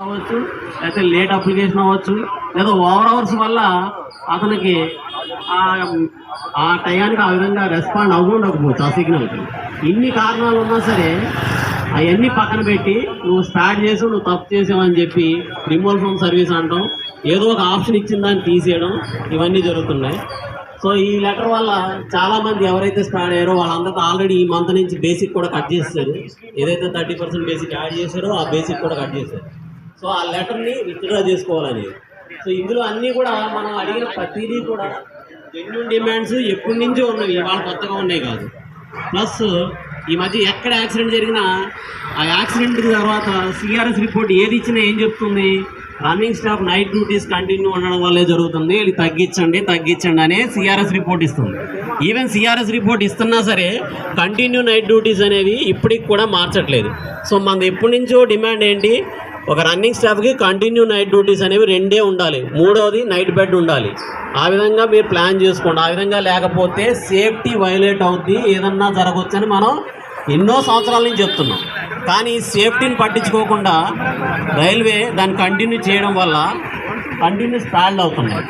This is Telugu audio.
అవ్వచ్చు, లేకపోతే లేట్ అప్లికేషన్ అవ్వచ్చు, లేదా ఓవర్ అవర్స్ వల్ల అతనికి ఆ ఆ టయానికి ఆ విధంగా రెస్పాండ్ అవ్వకపోవచ్చు ఆ సిగ్నల్కి. ఇన్ని కారణాలు ఉన్నా సరే అవన్నీ పక్కన పెట్టి నువ్వు స్టార్ట్ చేసి నువ్వు తప్పు చేసావని చెప్పి రిమూవల్ ఫ్రమ్ సర్వీస్ అంటాం, ఏదో ఒక ఆప్షన్ ఇచ్చిన దాన్ని తీసేయడం, ఇవన్నీ జరుగుతున్నాయి. సో ఈ లెటర్ వల్ల చాలామంది ఎవరైతే స్టార్ట్ అయ్యారో వాళ్ళందరికీ ఆల్రెడీ ఈ మంత్ నుంచి బేసిక్ కూడా కట్ చేస్తారు. ఏదైతే 30% బేసిక్ యాడ్ చేశారో ఆ బేసిక్ కూడా కట్ చేశారు. సో ఆ లెటర్ని విత్డ్రా చేసుకోవాలని. సో ఇందులో అన్నీ కూడా మనం అడిగిన ప్రతిదీ కూడా జెన్యూన్ డిమాండ్స్ ఎప్పటి నుంచో ఉన్నవి, ఇవాళ కొత్తగా ఉన్నాయి కాదు. ప్లస్ ఈ మధ్య ఎక్కడ యాక్సిడెంట్ జరిగినా ఆ యాక్సిడెంట్ తర్వాత సిఆర్ఎస్ రిపోర్ట్ ఏది ఇచ్చినా ఏం చెప్తుంది, running staff night duties continue ఉండడం వల్లే జరుగుతుంది, ఇది తగ్గించండి అనే సిఆర్ఎస్ రిపోర్ట్ ఇస్తుంది. ఈవెన్ సిఆర్ఎస్ రిపోర్ట్ ఇస్తున్నా సరే కంటిన్యూ నైట్ డ్యూటీస్ అనేవి ఇప్పటికి కూడా మార్చట్లేదు. సో మనది ఎప్పటి నుంచో డిమాండ్ ఏంటి, ఒక రన్నింగ్ స్టాఫ్కి కంటిన్యూ నైట్ డ్యూటీస్ అనేవి 2 ఉండాలి, 3వది నైట్ బెడ్ ఉండాలి. ఆ విధంగా మీరు ప్లాన్ చేసుకోండి. ఆ విధంగా లేకపోతే సేఫ్టీ వైలేట్ అవుద్ది, ఏదన్నా జరగవచ్చని మనం ఎన్నో సంవత్సరాల నుంచి చెప్తున్నాం. కానీ సేఫ్టీని పట్టించుకోకుండా రైల్వే దాన్ని కంటిన్యూ చేయడం వల్ల కంటిన్యూస్ స్టాల్డ్ అవుతున్నాయి.